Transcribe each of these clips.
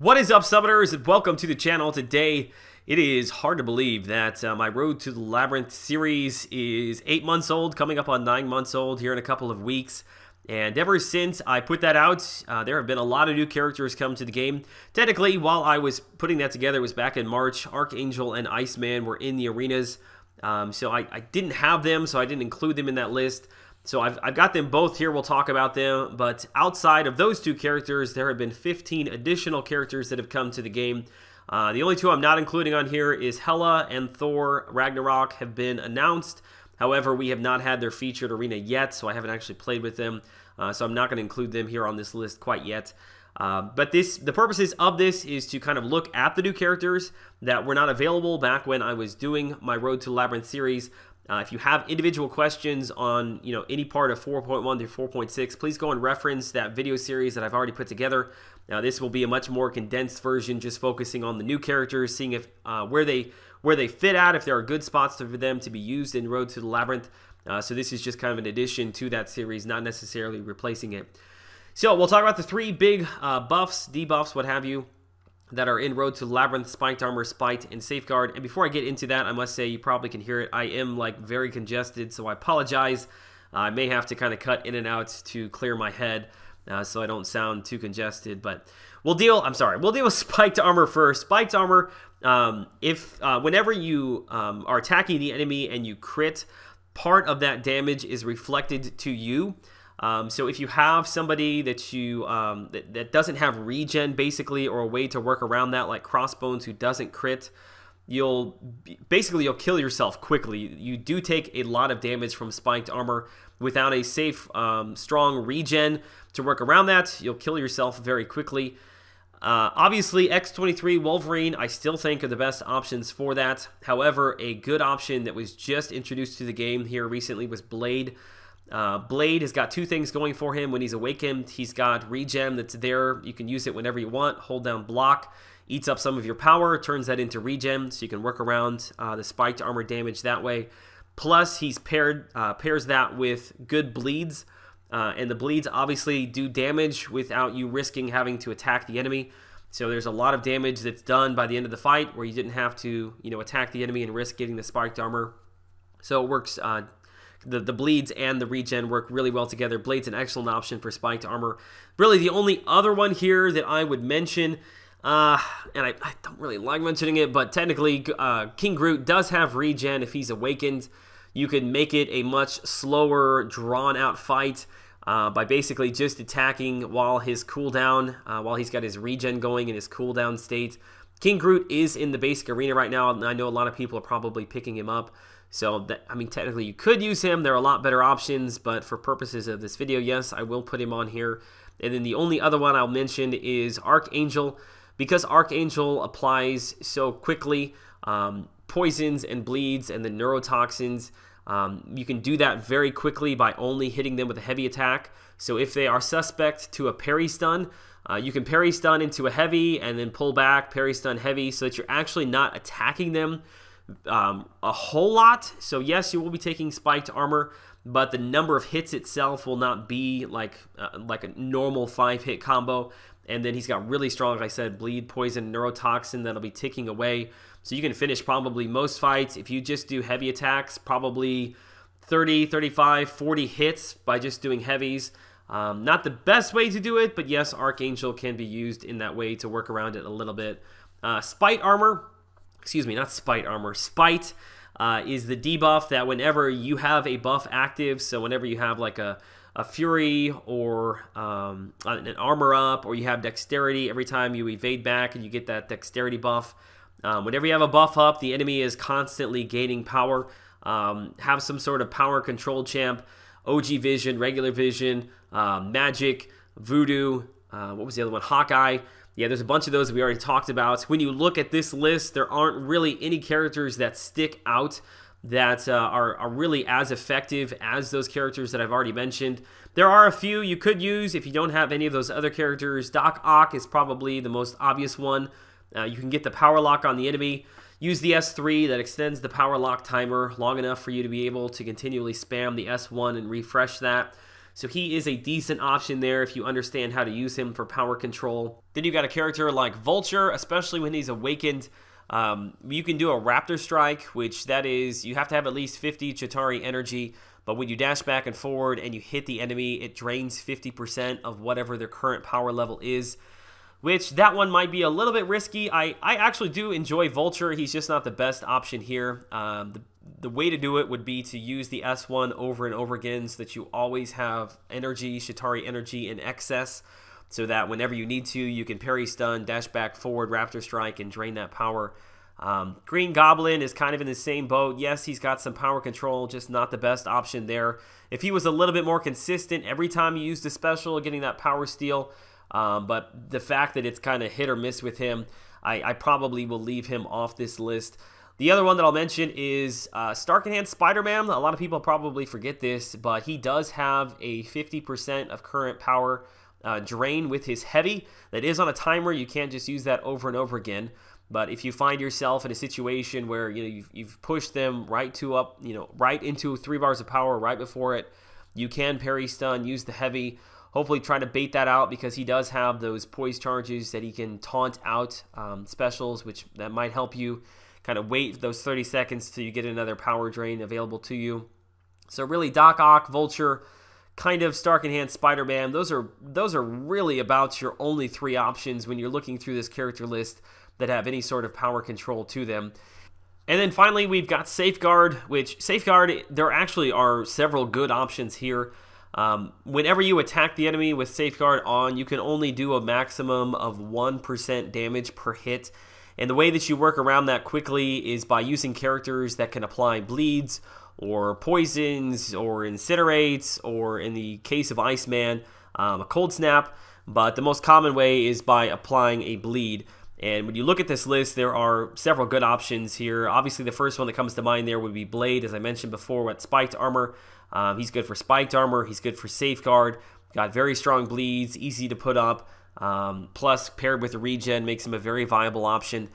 What is up, summoners, and welcome to the channel. Today, it is hard to believe that my Road to the Labyrinth series is 8 months old, coming up on 9 months old here in a couple of weeks. And ever since I put that out, there have been a lot of new characters come to the game. Technically, while I was putting that together, it was back in March. Archangel and Iceman were in the arenas. So I didn't have them, so I didn't include them in that list. So I've got them both here. We'll talk about them. But outside of those two characters, there have been 15 additional characters that have come to the game. The only two I'm not including on here is Hela and Thor Ragnarok have been announced. However, we have not had their featured arena yet, so I haven't actually played with them. So I'm not going to include them here on this list quite yet. But the purposes of this is to kind of look at the new characters that were not available back when I was doing my Road to Labyrinth series. If you have individual questions on any part of 4.1 through 4.6, please go and reference that video series that I've already put together. Now, this will be a much more condensed version, just focusing on the new characters, seeing if where they fit at, if there are good spots for them to be used in Road to the Labyrinth. So this is just kind of an addition to that series, not necessarily replacing it. So we'll talk about the three big buffs, debuffs, what have you, that are in Road to the Labyrinth: Spiked Armor, Spite, and Safeguard. And before I get into that, I must say, you probably can hear it, I am very congested, so I apologize. I may have to kind of cut in and out to clear my head so I don't sound too congested. But we'll deal with Spiked Armor first. Spiked Armor, whenever you are attacking the enemy and you crit, part of that damage is reflected to you. So if you have somebody that you that doesn't have regen, basically, or a way to work around that, like Crossbones, who doesn't crit, you'll kill yourself quickly. You do take a lot of damage from Spiked Armor. Without a safe, strong regen to work around that, you'll kill yourself very quickly. Obviously, X-23 Wolverine, I still think, are the best options for that. However, a good option that was just introduced to the game here recently was Blade. Blade has got two things going for him. When he's awakened, he's got regen that's there. You can use it whenever you want. Hold down block, eats up some of your power, turns that into regen, so you can work around the Spiked Armor damage that way. Plus, he's pairs that with good bleeds, and the bleeds obviously do damage without you risking having to attack the enemy. So there's a lot of damage that's done by the end of the fight where you didn't have to attack the enemy and risk getting the Spiked Armor. So it works. The bleeds and the regen work really well together. Blade's an excellent option for Spiked Armor. Really, the only other one here that I would mention, and I don't really like mentioning it, but technically King Groot does have regen if he's awakened. You can make it a much slower, drawn-out fight by basically just attacking while his cooldown, while he's got his regen going in his cooldown state. King Groot is in the basic arena right now, and I know a lot of people are probably picking him up. So, technically you could use him. There are a lot better options, but for purposes of this video, yes, I will put him on here. And then the only other one I'll mention is Archangel. Because Archangel applies so quickly, poisons and bleeds and the neurotoxins, you can do that very quickly by only hitting them with a heavy attack. So if they are suspect to a parry stun, you can parry stun into a heavy and then pull back, parry stun heavy, so that you're actually not attacking them a whole lot. So yes, you will be taking Spiked Armor, but the number of hits itself will not be like a normal 5-hit combo. And then he's got really strong, like I said, bleed, poison, neurotoxin that'll be ticking away. So you can finish probably most fights if you just do heavy attacks, probably 30, 35, 40 hits by just doing heavies. Not the best way to do it, but yes, Archangel can be used in that way to work around it a little bit. Spite Armor. Excuse me, not Spite Armor. Spite is the debuff that whenever you have a buff active, so whenever you have like a Fury or an Armor Up, or you have Dexterity, every time you evade back and you get that Dexterity buff, whenever you have a buff up, the enemy is constantly gaining power. Have some sort of power control champ, OG Vision, Regular Vision, Magic, Voodoo, what was the other one? Hawkeye. Yeah, there's a bunch of those we already talked about. When you look at this list, there aren't really any characters that stick out that are really as effective as those characters that I've already mentioned. There are a few you could use if you don't have any of those other characters. Doc Ock is probably the most obvious one. You can get the power lock on the enemy. Use the S3 that extends the power lock timer long enough for you to be able to continually spam the S1 and refresh that. So he is a decent option there if you understand how to use him for power control. Then you got a character like Vulture, especially when he's awakened. You can do a Raptor Strike, which that is, you have to have at least 50 Chitauri energy, but when you dash back and forward and you hit the enemy, it drains 50% of whatever their current power level is, which that one might be a little bit risky. I actually do enjoy Vulture. He's just not the best option here. The way to do it would be to use the S1 over and over again so that you always have energy, Chitauri energy in excess, so that whenever you need to, you can parry stun, dash back forward, Raptor Strike, and drain that power. Green Goblin is kind of in the same boat. Yes, he's got some power control, just not the best option there. If he was a little bit more consistent every time you used a special, getting that power steal, but the fact that it's kind of hit or miss with him, I probably will leave him off this list. The other one that I'll mention is Stark Enhanced Spider-Man. A lot of people probably forget this, but he does have a 50% of current power drain with his heavy. That is on a timer. You can't just use that over and over again. But if you find yourself in a situation where you've pushed them right into 3 bars of power right before it, you can parry stun, use the heavy. Hopefully try to bait that out because he does have those poise charges that he can taunt out specials, which that might help you kind of wait those 30 seconds till you get another power drain available to you. So really Doc Ock, Vulture, kind of Stark Enhanced Spider-Man, those are really about your only 3 options when you're looking through this character list that have any sort of power control to them. And then finally we've got Safeguard, which Safeguard, there actually are several good options here. Whenever you attack the enemy with Safeguard on, you can only do a maximum of 1% damage per hit. And the way that you work around that quickly is by using characters that can apply bleeds or poisons or incinerates, or in the case of Iceman, a cold snap. But the most common way is by applying a bleed. And when you look at this list, there are several good options here. Obviously, the first one that comes to mind there would be Blade, as I mentioned before, with spiked armor. He's good for spiked armor. He's good for Safeguard. Got very strong bleeds, easy to put up. Plus, paired with a regen, makes him a very viable option.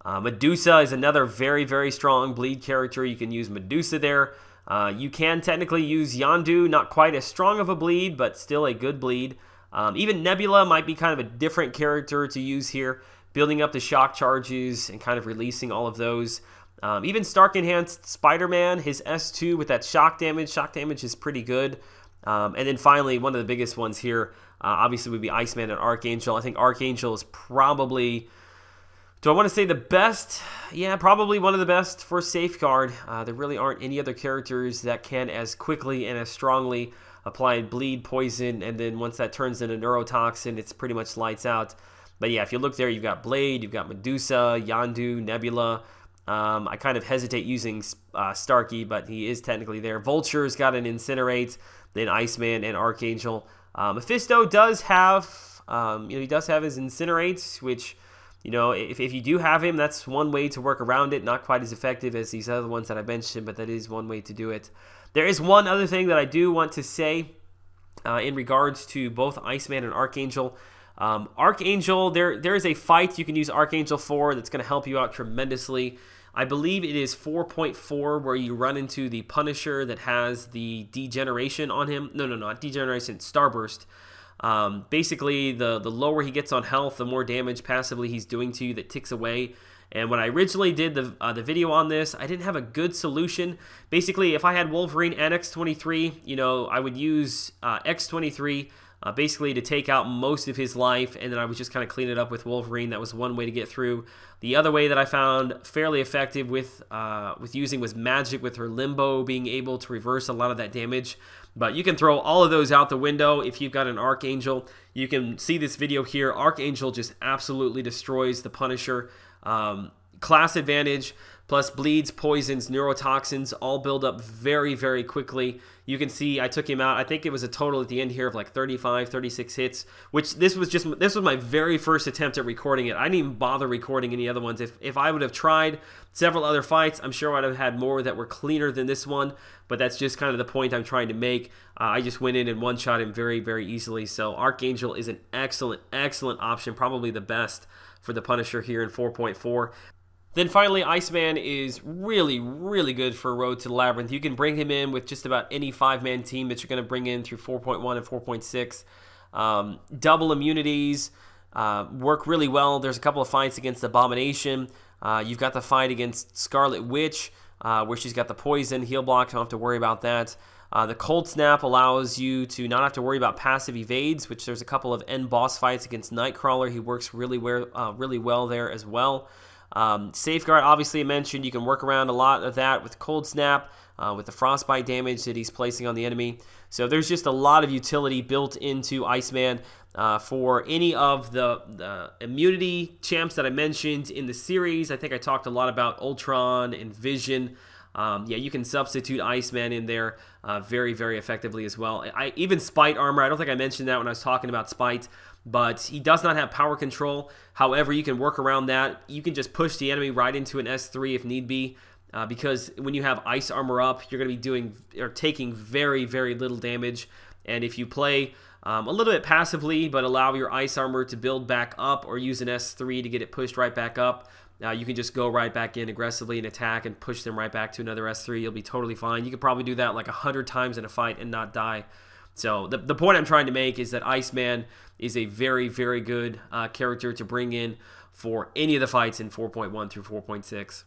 Medusa is another very, very strong bleed character. You can use Medusa there. You can technically use Yondu, not quite as strong of a bleed, but still a good bleed. Even Nebula might be kind of a different character to use here, building up the shock charges and kind of releasing all of those. Even Stark Enhanced Spider-Man, his S2 with that shock damage is pretty good. And then finally, one of the biggest ones here, obviously would be Iceman and Archangel. I think Archangel is probably, do I want to say the best? Yeah, probably one of the best for Safeguard. There really aren't any other characters that can as quickly and as strongly apply bleed, poison, and then once that turns into neurotoxin, it's pretty much lights out. But yeah, if you look there, you've got Blade, you've got Medusa, Yondu, Nebula. I kind of hesitate using Starkey, but he is technically there. Vulture's got an Incinerate, then Iceman and Archangel. Mephisto does have, he does have his Incinerates, which, if you do have him, that's one way to work around it. Not quite as effective as these other ones that I mentioned, but that is one way to do it. There is one other thing that I do want to say in regards to both Iceman and Archangel. Archangel, there is a fight you can use Archangel for that's going to help you out tremendously. I believe it is 4.4 where you run into the Punisher that has the degeneration on him. No, not degeneration, Starburst. Basically, the lower he gets on health, the more damage passively he's doing to you that ticks away. And when I originally did the video on this, I didn't have a good solution. Basically, if I had Wolverine and X-23, I would use X-23 basically to take out most of his life, and then I would just kind of clean it up with Wolverine. That was one way to get through. The other way that I found fairly effective with using was Magic, with her Limbo being able to reverse a lot of that damage. But you can throw all of those out the window if you've got an Archangel. You can see this video here. Archangel just absolutely destroys the Punisher. Class advantage, plus bleeds, poisons, neurotoxins, all build up very, very quickly. You can see I took him out. I think it was a total at the end here of like 35, 36 hits, which this was my very first attempt at recording it. I didn't even bother recording any other ones. If I would have tried several other fights, I'm sure I'd have had more that were cleaner than this one, but that's just kind of the point I'm trying to make. I just went in and one-shot him very, very easily. So Archangel is an excellent, excellent option, probably the best for the Punisher here in 4.4. Then finally, Iceman is really, really good for Road to the Labyrinth. You can bring him in with just about any 5-man team that you're going to bring in through 4.1 and 4.6. Double immunities work really well. There's a couple of fights against Abomination. You've got the fight against Scarlet Witch, where she's got the poison, heal block. Don't have to worry about that. The Cold Snap allows you to not have to worry about passive evades, which there's a couple of end boss fights against Nightcrawler. He works really well there as well. Safeguard, obviously I mentioned, you can work around a lot of that with Cold Snap, with the frostbite damage that he's placing on the enemy. So there's just a lot of utility built into Iceman for any of the immunity champs that I mentioned in the series. I think I talked a lot about Ultron and Vision. Yeah, you can substitute Iceman in there very, very effectively as well. Even Spite armor, I don't think I mentioned that when I was talking about Spite, but he does not have power control. However, you can work around that. You can just push the enemy right into an S3 if need be, because when you have ice armor up, you're going to be taking very, very little damage. And if you play a little bit passively, but allow your ice armor to build back up, or use an S3 to get it pushed right back up, you can just go right back in aggressively and attack and push them right back to another S3. You'll be totally fine. You could probably do that like 100 times in a fight and not die. So the point I'm trying to make is that Iceman is a very, very good character to bring in for any of the fights in 4.1 through 4.6.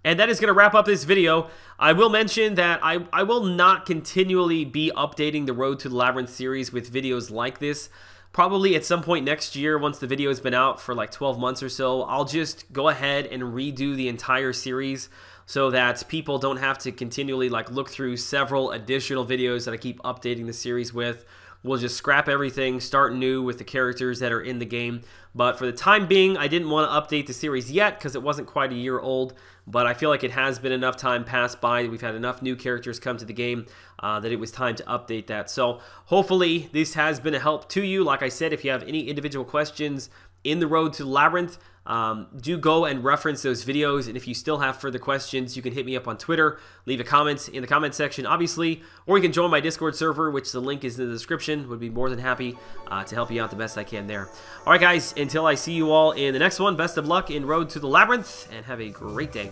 And that is going to wrap up this video. I will mention that I will not continually be updating the Road to the Labyrinth series with videos like this. Probably at some point next year, once the video has been out for like 12 months or so, I'll just go ahead and redo the entire series so that people don't have to continually like look through several additional videos that I keep updating the series with. We'll just scrap everything, start new with the characters that are in the game. But for the time being, I didn't want to update the series yet because it wasn't quite a year old. But I feel like it has been enough time passed by. We've had enough new characters come to the game that it was time to update that. So hopefully this has been a help to you. Like I said, if you have any individual questions in the Road to the Labyrinth, do go and reference those videos, and if you still have further questions, you can hit me up on Twitter, leave a comment in the comment section, obviously, or you can join my Discord server, which the link is in the description. Would be more than happy to help you out the best I can there. Alright guys, until I see you all in the next one, best of luck in Road to the Labyrinth, and have a great day.